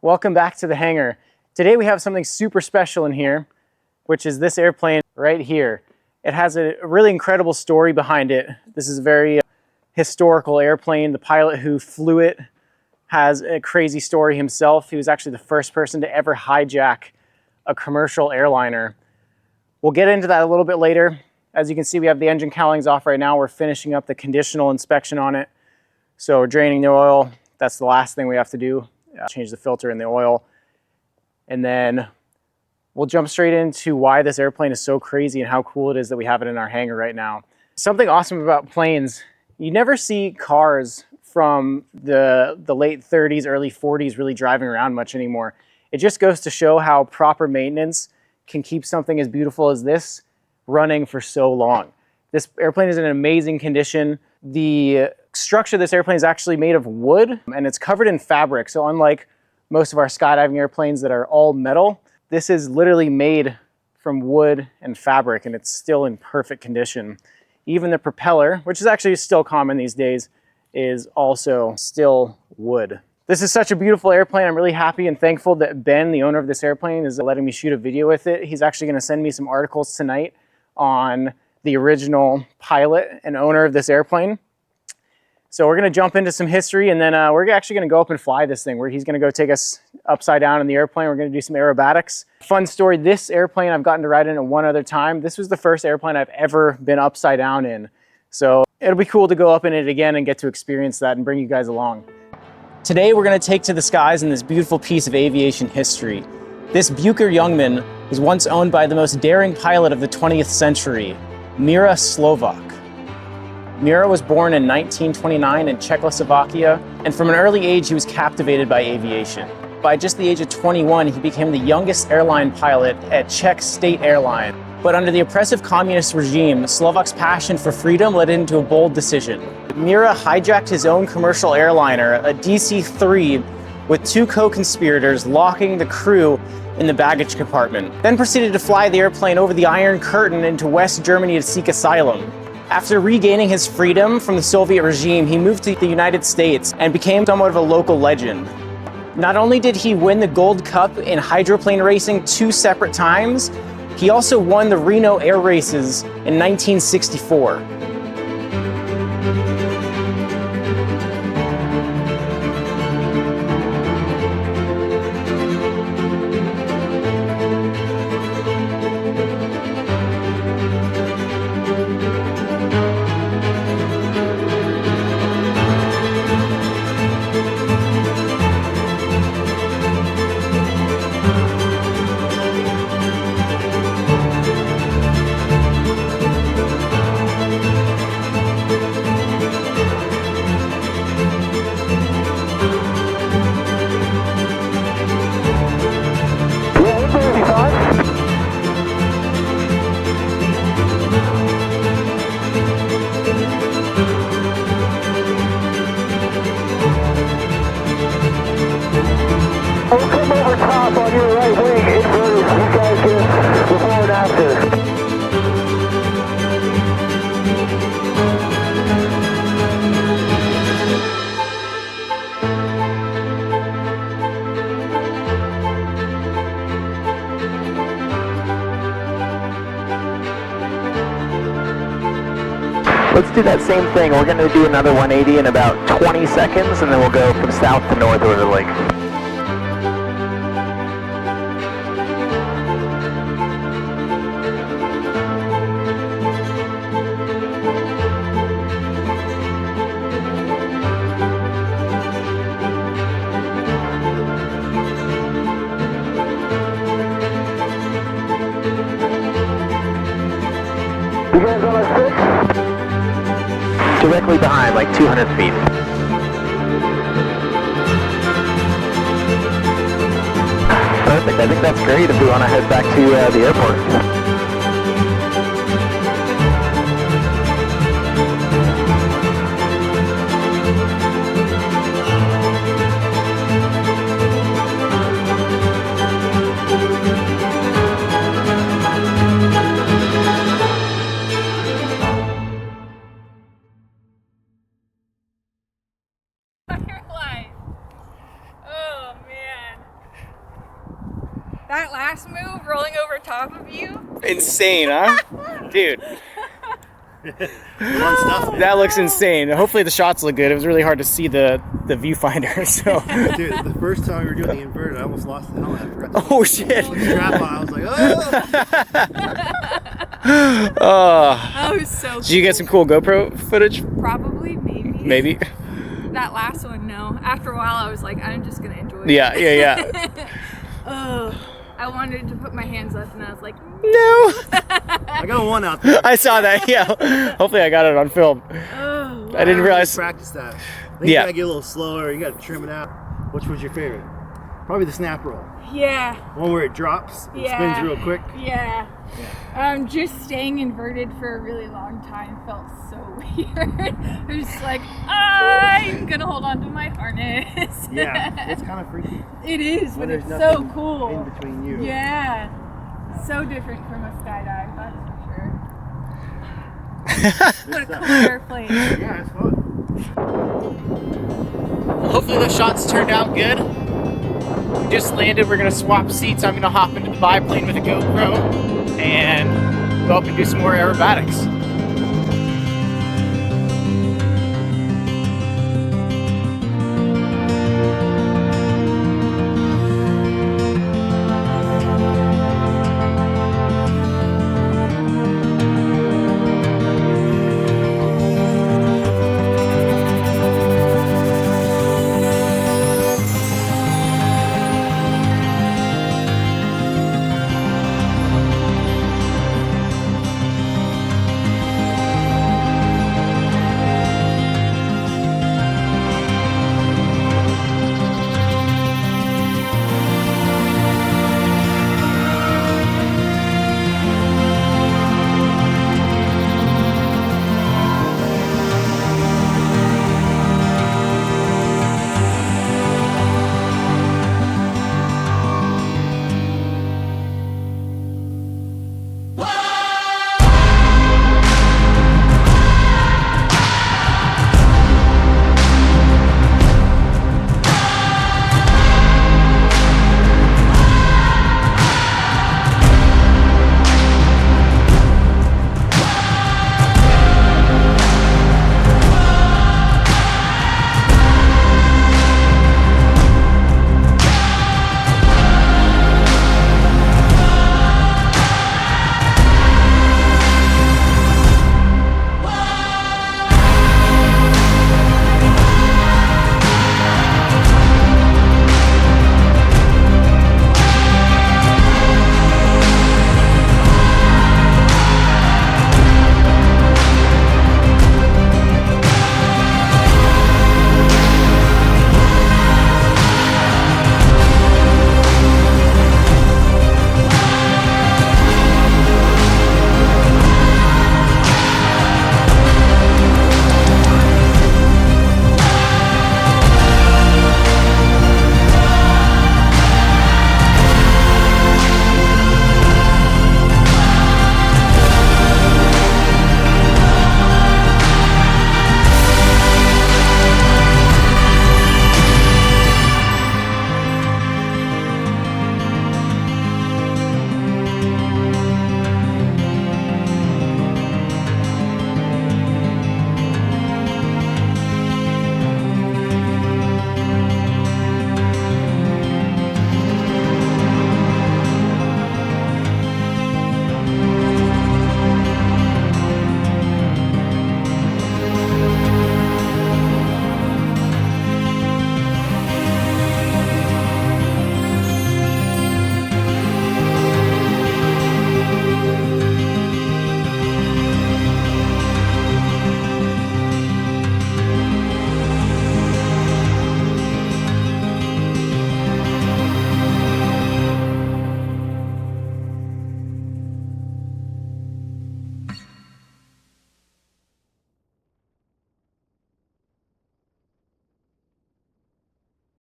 Welcome back to the hangar. Today we have something super special in here, which is this airplane right here. It has a really incredible story behind it. This is a very historical airplane. The pilot who flew it has a crazy story himself. He was actually the first person to ever hijack a commercial airliner. We'll get into that a little bit later. As you can see, we have the engine cowlings off right now. We're finishing up the conditional inspection on it. So we're draining the oil. That's the last thing we have to do. Change the filter in the oil. And then we'll jump straight into why this airplane is so crazy and how cool it is that we have it in our hangar right now. Something awesome about planes, you never see cars from the late 30s, early 40s really driving around much anymore. It just goes to show how proper maintenance can keep something as beautiful as this running for so long. This airplane is in amazing condition. The structure of this airplane is actually made of wood and it's covered in fabric. So unlike most of our skydiving airplanes that are all metal, this is literally made from wood and fabric and it's still in perfect condition. Even the propeller, which is actually still common these days, is also still wood. This is such a beautiful airplane. I'm really happy and thankful that Ben, the owner of this airplane, is letting me shoot a video with it. He's actually going to send me some articles tonight on the original pilot and owner of this airplane. So we're going to jump into some history and then we're actually going to go up and fly this thing where he's going to go take us upside down in the airplane. We're going to do some aerobatics. Fun story, this airplane I've gotten to ride in it one other time. This was the first airplane I've ever been upside down in. So it'll be cool to go up in it again and get to experience that and bring you guys along. Today we're going to take to the skies in this beautiful piece of aviation history. This Bücker Jungmann was once owned by the most daring pilot of the 20th century, Mira Slovak. Mira was born in 1929 in Czechoslovakia, and from an early age he was captivated by aviation. By just the age of 21, he became the youngest airline pilot at Czech State Airlines. But under the oppressive communist regime, Slovak's passion for freedom led him to a bold decision. Mira hijacked his own commercial airliner, a DC-3, with two co-conspirators, locking the crew in the baggage compartment. Then proceeded to fly the airplane over the Iron Curtain into West Germany to seek asylum. After regaining his freedom from the Soviet regime, he moved to the United States and became somewhat of a local legend. Not only did he win the Gold Cup in hydroplane racing 2 separate times, he also won the Reno Air Races in 1964. Let's do that same thing. We're going to do another 180 in about 20 seconds, and then we'll go from south to north over the lake. You guys on a 6? Directly behind, like 200 feet. perfect. I think that's great if we want to head back to the airport. Oh man. That last move, rolling over top of you. Insane, huh? Dude. Fun stuff. That looks insane. Hopefully the shots look good. It was really hard to see the viewfinder, so. Dude, the first time we were doing the inverted, I almost lost the helmet. I forgot to Oh shit. put the strap on. I was like, oh! Oh. That was so cool. Did you get some cool GoPro footage? Probably, maybe. Maybe. That last one, no. After a while, I was like, I'm just gonna enjoy it. Yeah. Oh, I wanted to put my hands up, and I was like, No. I got one out there. I saw that, yeah. Hopefully I got it on film. oh. I didn't realize. Practice that. I think Yeah. you gotta get a little slower. You gotta trim it out. Which was your favorite? Probably the snap roll. Yeah. One where it drops, it spins real quick. Yeah. Just staying inverted for a really long time felt so weird. I was just like, I'm gonna hold on to my harness. Yeah, it's kind of freaky. It is, but When there's it's so nothing cool. in between you. Yeah. So different from a skydive, that's for sure. What a cool airplane. Yeah, it's fun. Hopefully the shots turned out good. We just landed. We're gonna swap seats. I'm gonna hop into the biplane with a GoPro and go up and do some more aerobatics.